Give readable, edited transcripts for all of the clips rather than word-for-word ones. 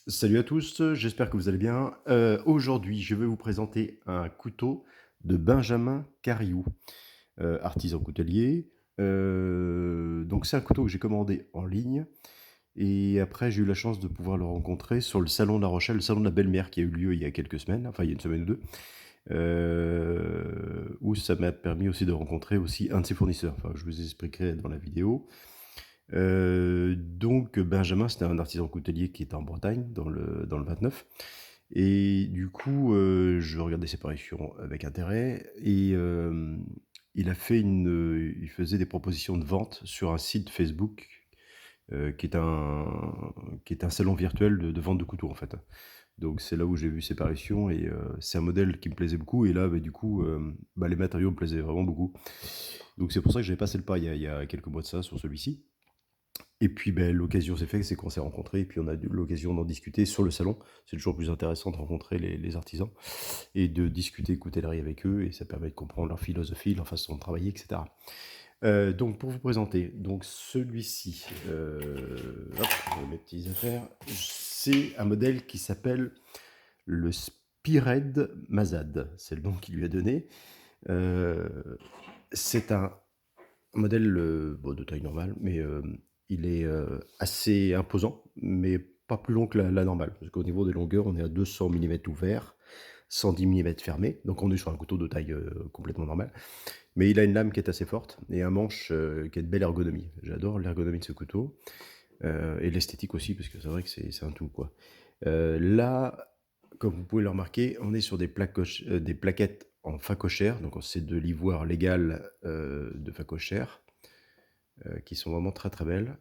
Salut à tous, j'espère que vous allez bien. Aujourd'hui, je vais vous présenter un couteau de Benjamin Cariou, artisan coutelier. Donc c'est un couteau que j'ai commandé en ligne et après j'ai eu la chance de pouvoir le rencontrer sur le salon de La Rochelle, le salon de la belle-mère qui a eu lieu il y a quelques semaines, enfin il y a une semaine ou 2, où ça m'a permis aussi de rencontrer aussi un de ses fournisseurs. Enfin, je vous expliquerai dans la vidéo. Donc Benjamin, c'était un artisan coutelier qui était en Bretagne, dans le 29. Et du coup, je regardais ses parutions avec intérêt et il faisait des propositions de vente sur un site Facebook, qui est un salon virtuel de vente de couteaux, en fait. Donc c'est là où j'ai vu ses parutions et c'est un modèle qui me plaisait beaucoup et là, du coup, les matériaux me plaisaient vraiment beaucoup. Donc c'est pour ça que j'avais passé le pas il y a quelques mois de ça sur celui-ci. Et puis, l'occasion s'est faite, c'est qu'on s'est rencontrés et puis on a eu l'occasion d'en discuter sur le salon. C'est toujours plus intéressant de rencontrer les artisans et de discuter coutellerie avec eux et ça permet de comprendre leur philosophie, leur façon de travailler, et cetera. Donc pour vous présenter, donc celui-ci, hop, mes petites affaires, c'est un modèle qui s'appelle le Spearhead Mazad, c'est le nom qu'il lui a donné. C'est un modèle, bon, de taille normale, mais il est assez imposant, mais pas plus long que la normale. Parce qu'au niveau des longueurs, on est à 200 millimètres ouvert, 110 millimètres fermé. Donc on est sur un couteau de taille complètement normale. Mais il a une lame qui est assez forte et un manche qui a de belle ergonomie. J'adore l'ergonomie de ce couteau et l'esthétique aussi, parce que c'est vrai que c'est un tout, quoi. Là, comme vous pouvez le remarquer, on est sur des plaquettes en facochère, donc c'est de l'ivoire légal de facochère qui sont vraiment très très belles,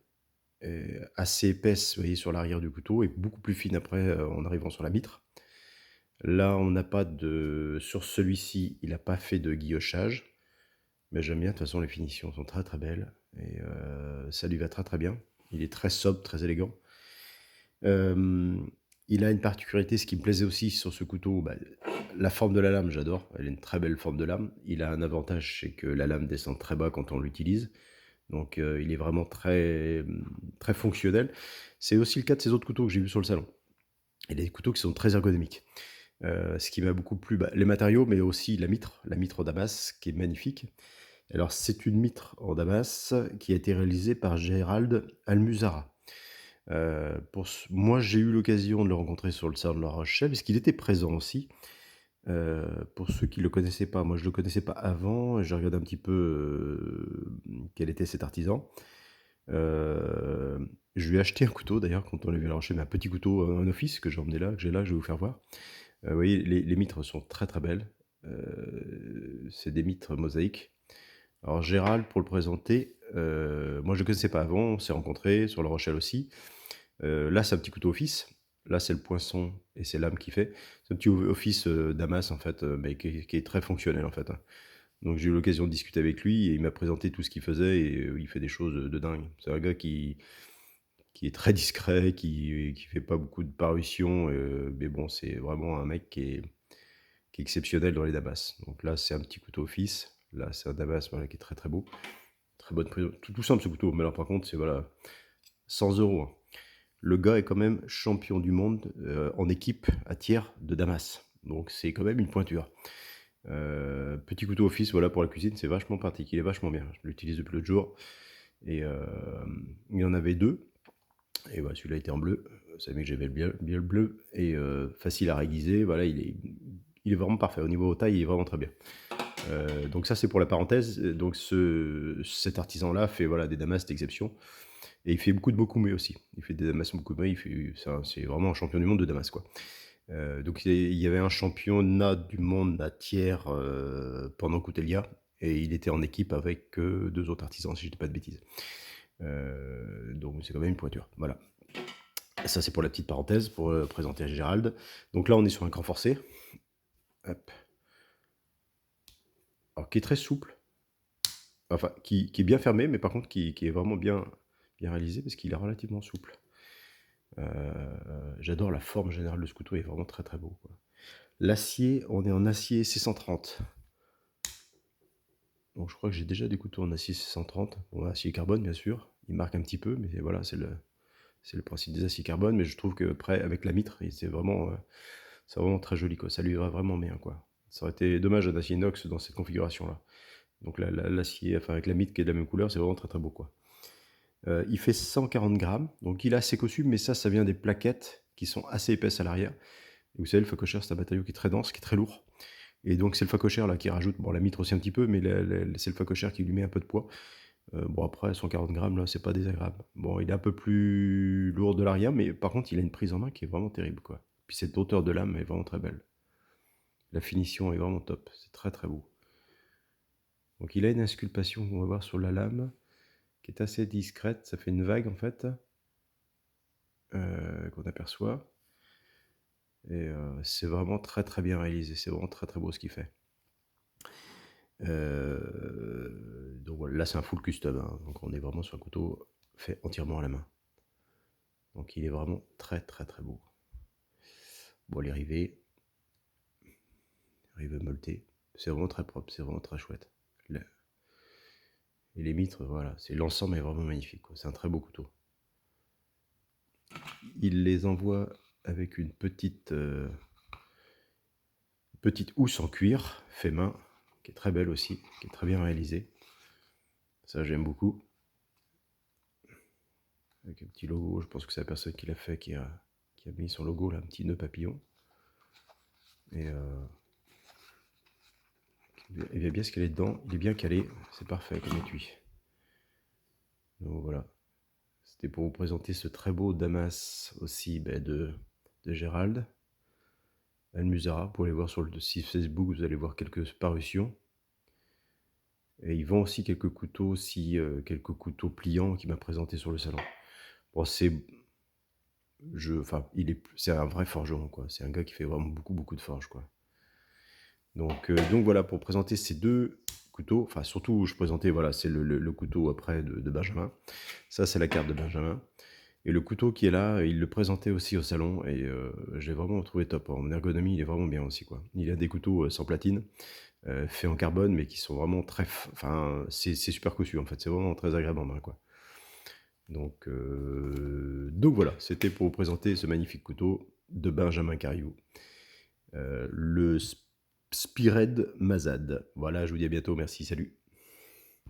assez épaisses, vous voyez, sur l'arrière du couteau et beaucoup plus fines après en arrivant sur la mitre. Là, on n'a pas de. Sur celui-ci, il n'a pas fait de guillochage, mais j'aime bien, de toute façon, les finitions sont très très belles et ça lui va très très bien. Il est très sobre, très élégant. Euh, il a une particularité, ce qui me plaisait aussi sur ce couteau, la forme de la lame, j'adore. Elle a une très belle forme de lame. Il a un avantage, c'est que la lame descend très bas quand on l'utilise. Donc il est vraiment très, très fonctionnel. C'est aussi le cas de ces autres couteaux que j'ai vus sur le salon. Il y a des couteaux qui sont très ergonomiques. Ce qui m'a beaucoup plu, les matériaux, mais aussi la mitre en damas, qui est magnifique. Alors c'est une mitre en damas qui a été réalisée par Gérald Almuzara. Moi, j'ai eu l'occasion de le rencontrer sur le salon de La Rochelle, parce qu'il était présent aussi. Pour ceux qui ne le connaissaient pas, moi je ne le connaissais pas avant, j'ai regardé un petit peu quel était cet artisan. Euh, je lui ai acheté un couteau d'ailleurs quand on l'a vu à La Rochelle, mais un petit couteau, un office que j'ai emmené là, que j'ai là, je vais vous faire voir. Vous voyez, les mitres sont très très belles. C'est des mitres mosaïques. Alors Gérald, pour le présenter, moi je ne le connaissais pas avant, on s'est rencontrés sur La Rochelle aussi. Là, c'est un petit couteau office. Là, c'est le poinçon et c'est l'âme qui fait. C'est un petit office Damas, en fait, mais qui est très fonctionnel, en fait, hein. Donc, j'ai eu l'occasion de discuter avec lui et il m'a présenté tout ce qu'il faisait et il fait des choses de dingue. C'est un gars qui est très discret, qui fait pas beaucoup de parutions, mais bon, c'est vraiment un mec qui est exceptionnel dans les Damas. Donc là, c'est un petit couteau office. Là, c'est un Damas, voilà, qui est très très beau. Très bonne prise. Tout simple ce couteau, mais alors par contre, c'est voilà, 100 euros, hein. Le gars est quand même champion du monde en équipe à tir de Damas. Donc c'est quand même une pointure. Petit couteau office, voilà, pour la cuisine, c'est vachement pratique. Il est vachement bien. Je l'utilise depuis l'autre jour. Et il y en avait deux. Et voilà, celui-là était en bleu. Vous savez que j'avais bien le bleu. Et facile à réguiser. Voilà, il est vraiment parfait. Au niveau taille, il est vraiment très bien. Donc ça, c'est pour la parenthèse. Donc cet artisan-là fait voilà, des damas d'exception. Et il fait beaucoup de bokoumé aussi. Il fait des damas bokoumé. C'est vraiment un champion du monde de damas, quoi. Donc il y avait un championnat du monde à tiers pendant Coutelia. Et il était en équipe avec deux autres artisans, si je ne dis pas de bêtises. Donc c'est quand même une pointure. Voilà. Ça, c'est pour la petite parenthèse, pour présenter à Gérald. Donc là, on est sur un cran forcé. Hop. Alors, qui est très souple. Enfin, qui est bien fermé, mais par contre, qui est vraiment bien réalisé parce qu'il est relativement souple. J'adore la forme générale de ce couteau, il est vraiment très très beau, quoi. L'acier, on est en acier C130. Donc je crois que j'ai déjà des couteaux en acier C130. Bon, acier carbone, bien sûr. Il marque un petit peu, mais voilà, C'est le principe des aciers carbone, mais je trouve qu'après, avec la mitre, c'est vraiment très joli, quoi. Ça lui va vraiment bien, quoi. Ça aurait été dommage d'un acier inox dans cette configuration-là. Donc l'acier, enfin avec la mitre qui est de la même couleur, c'est vraiment très très beau, quoi. Il fait 140 grammes, donc il est assez cossu, mais ça vient des plaquettes qui sont assez épaisses à l'arrière. Et vous savez, le phacochère, c'est un matériau qui est très dense, qui est très lourd. Et donc c'est le phacochère là qui rajoute, bon la mitre aussi un petit peu, mais c'est le phacochère qui lui met un peu de poids. Bon après, 140 grammes là, c'est pas désagréable. Bon, il est un peu plus lourd de l'arrière, mais par contre, il a une prise en main qui est vraiment terrible, quoi. Puis cette hauteur de lame est vraiment très belle. La finition est vraiment top, c'est très très beau. Donc il a une insculpation qu'on va voir sur la lame, qui est assez discrète, ça fait une vague en fait, qu'on aperçoit. Et c'est vraiment très très bien réalisé, c'est vraiment très très beau ce qu'il fait. Donc voilà, là c'est un full custom, hein. Donc on est vraiment sur un couteau fait entièrement à la main. Donc il est vraiment très très très beau. Bon, les rivets molletés, c'est vraiment très propre, c'est vraiment très chouette. Et les mitres, voilà, l'ensemble est vraiment magnifique, quoi. C'est un très beau couteau. Il les envoie avec une petite housse en cuir, fait main, qui est très belle aussi, qui est très bien réalisée. Ça, j'aime beaucoup. Avec un petit logo, je pense que c'est la personne qui l'a fait, qui a mis son logo là, un petit nœud papillon. Et il y a bien ce qu'elle est dedans, il est bien calé, c'est parfait comme étui. Donc voilà, c'était pour vous présenter ce très beau Damas aussi de Gérald Almusara. Vous pouvez aller voir sur le site Facebook, vous allez voir quelques parutions. Et ils vendent aussi quelques couteaux, quelques couteaux pliants qu'il m'a présenté sur le salon. Bon, c'est un vrai forgeron, quoi. C'est un gars qui fait vraiment beaucoup de forge, quoi. Donc voilà, pour présenter ces deux couteaux, enfin surtout je présentais, voilà, c'est le couteau après de Benjamin. Ça c'est la carte de Benjamin. Et le couteau qui est là, il le présentait aussi au salon et j'ai vraiment trouvé top. En ergonomie, il est vraiment bien aussi, quoi. Il a des couteaux sans platine, faits en carbone, mais qui sont vraiment enfin, c'est super cossu en fait. C'est vraiment très agréable en main, quoi. Donc voilà, c'était pour vous présenter ce magnifique couteau de Benjamin Cariou. Le Spired Mazad. Voilà, je vous dis à bientôt, merci, salut.